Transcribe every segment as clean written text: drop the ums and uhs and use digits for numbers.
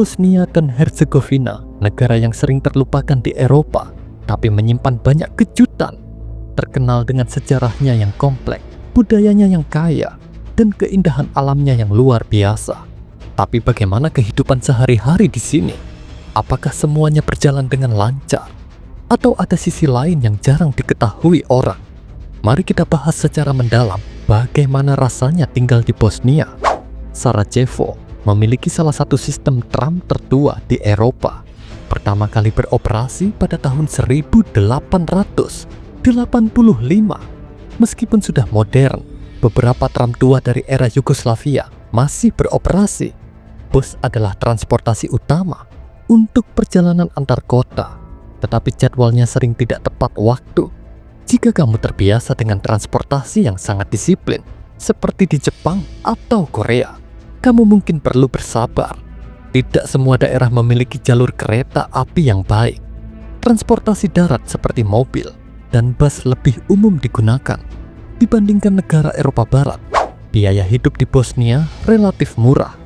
Bosnia dan Herzegovina, negara yang sering terlupakan di Eropa, tapi menyimpan banyak kejutan. Terkenal dengan sejarahnya yang kompleks, budayanya yang kaya, dan keindahan alamnya yang luar biasa. Tapi bagaimana kehidupan sehari-hari di sini? Apakah semuanya berjalan dengan lancar? Atau ada sisi lain yang jarang diketahui orang? Mari kita bahas secara mendalam bagaimana rasanya tinggal di Bosnia. Sarajevo memiliki salah satu sistem tram tertua di Eropa. Pertama kali beroperasi pada tahun 1885. Meskipun sudah modern, beberapa tram tua dari era Yugoslavia masih beroperasi. Bus adalah transportasi utama untuk perjalanan antar kota, tetapi jadwalnya sering tidak tepat waktu. Jika kamu terbiasa dengan transportasi yang sangat disiplin, seperti di Jepang atau Korea, kamu mungkin perlu bersabar. Tidak semua daerah memiliki jalur kereta api yang baik. Transportasi darat seperti mobil dan bus lebih umum digunakan. Dibandingkan negara Eropa Barat, biaya hidup di Bosnia relatif murah.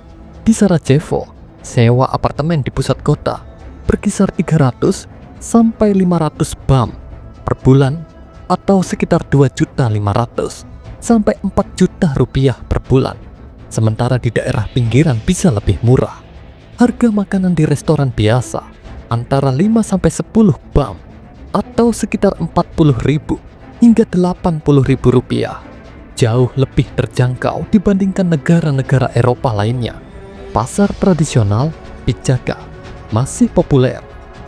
Di Sarajevo, sewa apartemen di pusat kota berkisar 300 sampai 500 bam per bulan, atau sekitar 2.500.000 sampai 4 juta rupiah per bulan. Sementara di daerah pinggiran bisa lebih murah. Harga makanan di restoran biasa antara 5 sampai 10 bam atau sekitar 40.000 hingga 80.000 rupiah. Jauh lebih terjangkau dibandingkan negara-negara Eropa lainnya. Pasar tradisional Pijaga masih populer,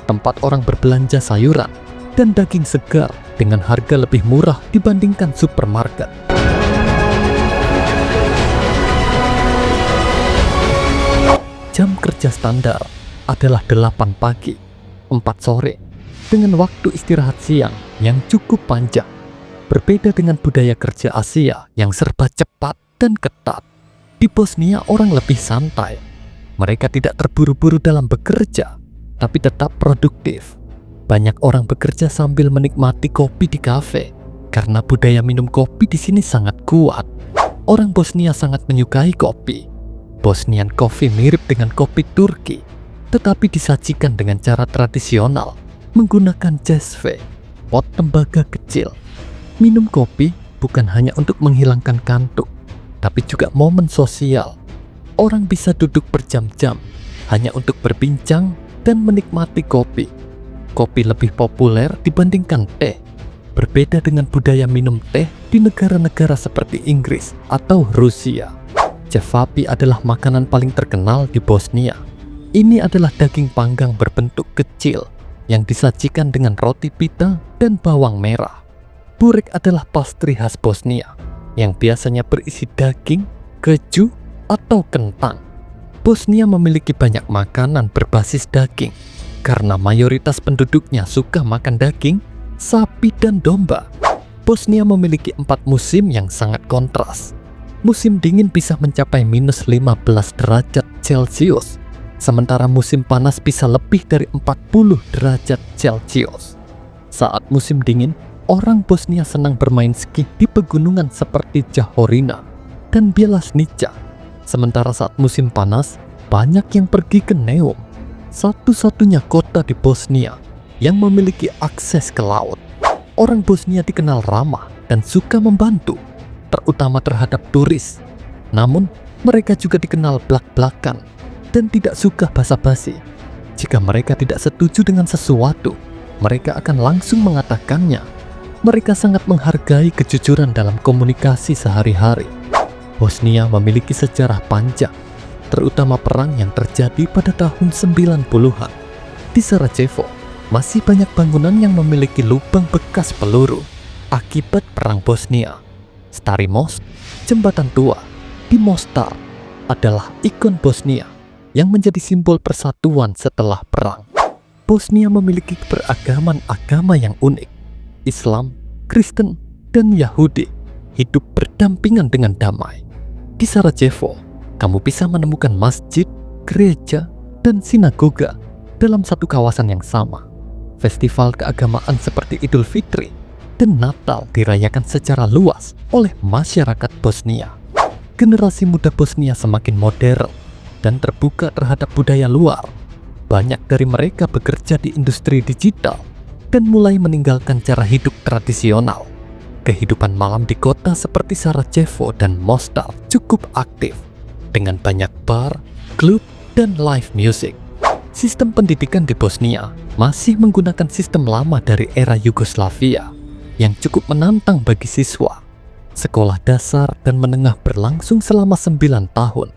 tempat orang berbelanja sayuran dan daging segar dengan harga lebih murah dibandingkan supermarket. Jam kerja standar adalah 8 pagi, 4 sore, dengan waktu istirahat siang yang cukup panjang. Berbeda dengan budaya kerja Asia yang serba cepat dan ketat. Di Bosnia orang lebih santai. Mereka tidak terburu-buru dalam bekerja, tapi tetap produktif. Banyak orang bekerja sambil menikmati kopi di kafe, karena budaya minum kopi di sini sangat kuat. Orang Bosnia sangat menyukai kopi. Bosnian Coffee mirip dengan kopi Turki, tetapi disajikan dengan cara tradisional, menggunakan jezve, pot tembaga kecil. Minum kopi bukan hanya untuk menghilangkan kantuk, tapi juga momen sosial. Orang bisa duduk berjam-jam hanya untuk berbincang dan menikmati kopi. Kopi lebih populer dibandingkan teh. Berbeda dengan budaya minum teh di negara-negara seperti Inggris atau Rusia. Cevapi adalah makanan paling terkenal di Bosnia. Ini adalah daging panggang berbentuk kecil yang disajikan dengan roti pita dan bawang merah. Burek adalah pastry khas Bosnia yang biasanya berisi daging, keju, atau kentang. Bosnia memiliki banyak makanan berbasis daging karena mayoritas penduduknya suka makan daging, sapi, dan domba. Bosnia memiliki 4 musim yang sangat kontras. Musim dingin bisa mencapai minus 15 derajat Celcius, sementara musim panas bisa lebih dari 40 derajat Celcius. Saat musim dingin, orang Bosnia senang bermain ski di pegunungan seperti Jahorina dan Bielasnica. Sementara saat musim panas, banyak yang pergi ke Neum, satu-satunya kota di Bosnia yang memiliki akses ke laut. Orang Bosnia dikenal ramah dan suka membantu, terutama terhadap turis. Namun, mereka juga dikenal blak-blakan dan tidak suka basa-basi. Jika mereka tidak setuju dengan sesuatu, mereka akan langsung mengatakannya. Mereka sangat menghargai kejujuran dalam komunikasi sehari-hari. Bosnia memiliki sejarah panjang, terutama perang yang terjadi pada tahun 90-an. Di Sarajevo, masih banyak bangunan yang memiliki lubang bekas peluru akibat perang Bosnia. Stari Most, jembatan tua di Mostar, adalah ikon Bosnia yang menjadi simbol persatuan setelah perang. Bosnia memiliki beragaman agama yang unik. Islam, Kristen, dan Yahudi hidup berdampingan dengan damai. Di Sarajevo, kamu bisa menemukan masjid, gereja, dan sinagoga dalam satu kawasan yang sama. Festival keagamaan seperti Idul Fitri dan Natal dirayakan secara luas oleh masyarakat Bosnia. Generasi muda Bosnia semakin modern dan terbuka terhadap budaya luar. Banyak dari mereka bekerja di industri digital dan mulai meninggalkan cara hidup tradisional. Kehidupan malam di kota seperti Sarajevo dan Mostar cukup aktif, dengan banyak bar, klub, dan live music. Sistem pendidikan di Bosnia masih menggunakan sistem lama dari era Yugoslavia yang cukup menantang bagi siswa. Sekolah dasar dan menengah berlangsung selama 9 tahun,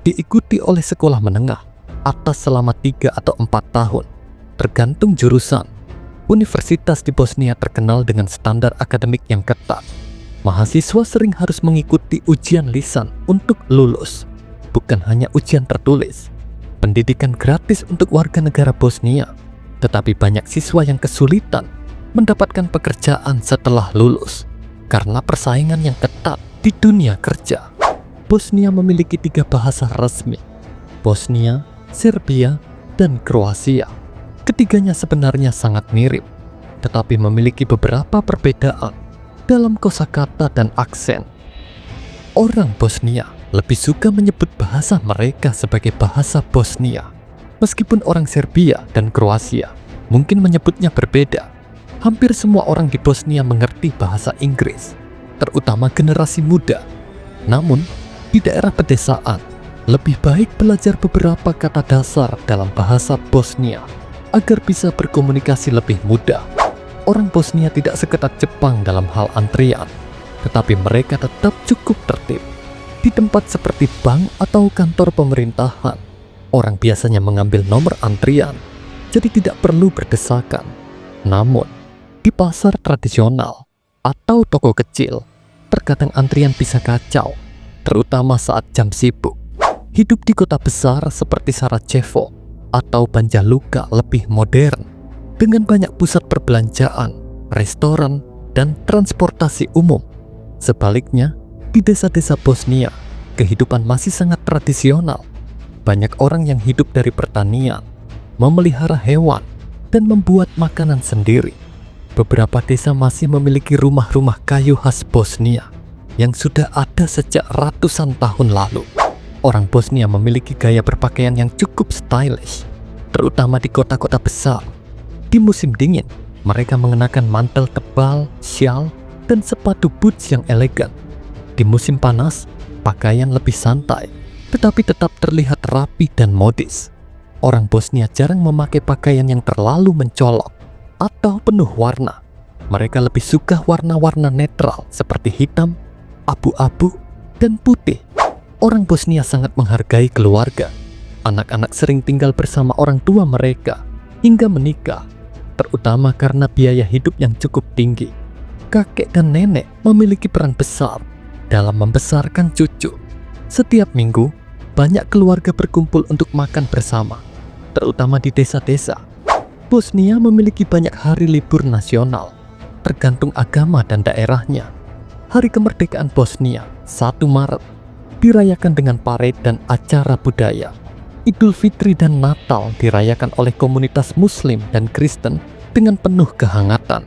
diikuti oleh sekolah menengah atas selama 3 atau 4 tahun, tergantung jurusan. Universitas di Bosnia terkenal dengan standar akademik yang ketat. Mahasiswa sering harus mengikuti ujian lisan untuk lulus, bukan hanya ujian tertulis. Pendidikan gratis untuk warga negara Bosnia, tetapi banyak siswa yang kesulitan mendapatkan pekerjaan setelah lulus karena persaingan yang ketat di dunia kerja. Bosnia memiliki 3 bahasa resmi: Bosnia, Serbia, dan Kroasia. Ketiganya sebenarnya sangat mirip, tetapi memiliki beberapa perbedaan dalam kosakata dan aksen. Orang Bosnia lebih suka menyebut bahasa mereka sebagai bahasa Bosnia, meskipun orang Serbia dan Kroasia mungkin menyebutnya berbeda. Hampir semua orang di Bosnia mengerti bahasa Inggris, terutama generasi muda. Namun, di daerah pedesaan, lebih baik belajar beberapa kata dasar dalam bahasa Bosnia agar bisa berkomunikasi lebih mudah. Orang Bosnia tidak seketat Jepang dalam hal antrian, tetapi mereka tetap cukup tertib. Di tempat seperti bank atau kantor pemerintahan, orang biasanya mengambil nomor antrian, jadi tidak perlu berdesakan. Namun, di pasar tradisional atau toko kecil, terkadang antrian bisa kacau, terutama saat jam sibuk. Hidup di kota besar seperti Sarajevo atau Banja Luka lebih modern, dengan banyak pusat perbelanjaan, restoran, dan transportasi umum. Sebaliknya, di desa-desa Bosnia, kehidupan masih sangat tradisional. Banyak orang yang hidup dari pertanian, memelihara hewan, dan membuat makanan sendiri. Beberapa desa masih memiliki rumah-rumah kayu khas Bosnia yang sudah ada sejak ratusan tahun lalu. Orang Bosnia memiliki gaya berpakaian yang cukup stylish, terutama di kota-kota besar. Di musim dingin, mereka mengenakan mantel tebal, syal, dan sepatu boots yang elegan. Di musim panas, pakaian lebih santai, tetapi tetap terlihat rapi dan modis. Orang Bosnia jarang memakai pakaian yang terlalu mencolok atau penuh warna. Mereka lebih suka warna-warna netral seperti hitam, abu-abu, dan putih. Orang Bosnia sangat menghargai keluarga. Anak-anak sering tinggal bersama orang tua mereka hingga menikah, terutama karena biaya hidup yang cukup tinggi. Kakek dan nenek memiliki peran besar dalam membesarkan cucu. Setiap minggu, banyak keluarga berkumpul untuk makan bersama, terutama di desa-desa. Bosnia memiliki banyak hari libur nasional, tergantung agama dan daerahnya. Hari kemerdekaan Bosnia, 1 Maret, dirayakan dengan parade dan acara budaya. Idul Fitri dan Natal dirayakan oleh komunitas Muslim dan Kristen dengan penuh kehangatan.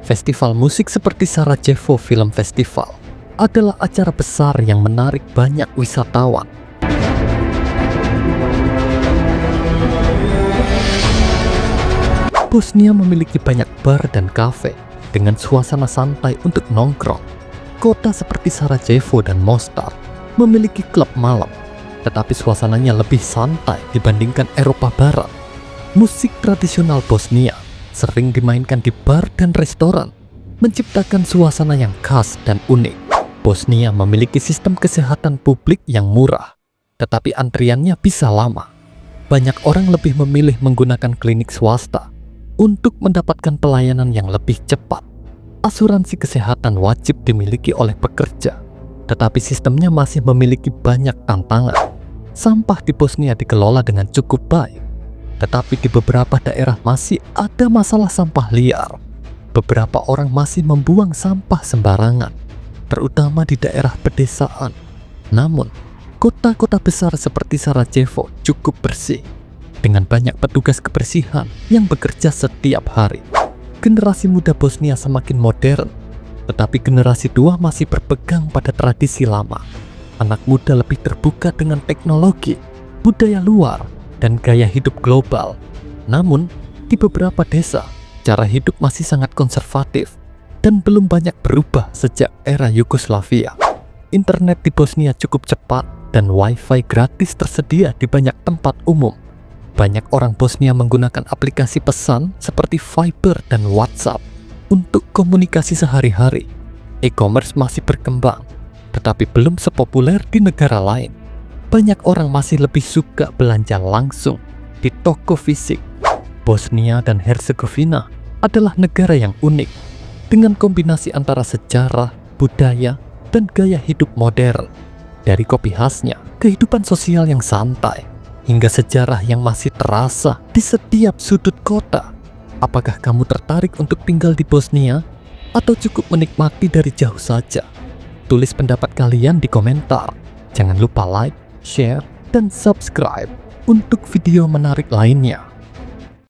Festival musik seperti Sarajevo Film Festival adalah acara besar yang menarik banyak wisatawan. Bosnia memiliki banyak bar dan kafe dengan suasana santai untuk nongkrong. Kota seperti Sarajevo dan Mostar memiliki klub malam, tetapi suasananya lebih santai dibandingkan Eropa Barat. Musik tradisional Bosnia sering dimainkan di bar dan restoran, menciptakan suasana yang khas dan unik. Bosnia memiliki sistem kesehatan publik yang murah, tetapi antriannya bisa lama. Banyak orang lebih memilih menggunakan klinik swasta untuk mendapatkan pelayanan yang lebih cepat. Asuransi kesehatan wajib dimiliki oleh pekerja, tetapi sistemnya masih memiliki banyak tantangan. Sampah di Bosnia dikelola dengan cukup baik, tetapi di beberapa daerah masih ada masalah sampah liar. Beberapa orang masih membuang sampah sembarangan, terutama di daerah pedesaan. Namun, kota-kota besar seperti Sarajevo cukup bersih, dengan banyak petugas kebersihan yang bekerja setiap hari. Generasi muda Bosnia semakin modern, tetapi generasi tua masih berpegang pada tradisi lama. Anak muda lebih terbuka dengan teknologi, budaya luar, dan gaya hidup global. Namun, di beberapa desa, cara hidup masih sangat konservatif dan belum banyak berubah sejak era Yugoslavia. Internet di Bosnia cukup cepat dan wifi gratis tersedia di banyak tempat umum. Banyak orang Bosnia menggunakan aplikasi pesan seperti Viber dan WhatsApp untuk komunikasi sehari-hari. E-commerce masih berkembang, tetapi belum sepopuler di negara lain. Banyak orang masih lebih suka belanja langsung di toko fisik. Bosnia dan Herzegovina adalah negara yang unik, dengan kombinasi antara sejarah, budaya, dan gaya hidup modern. Dari kopi khasnya, kehidupan sosial yang santai, hingga sejarah yang masih terasa di setiap sudut kota. Apakah kamu tertarik untuk tinggal di Bosnia, atau cukup menikmati dari jauh saja? Tulis pendapat kalian di komentar. Jangan lupa like, share, dan subscribe untuk video menarik lainnya.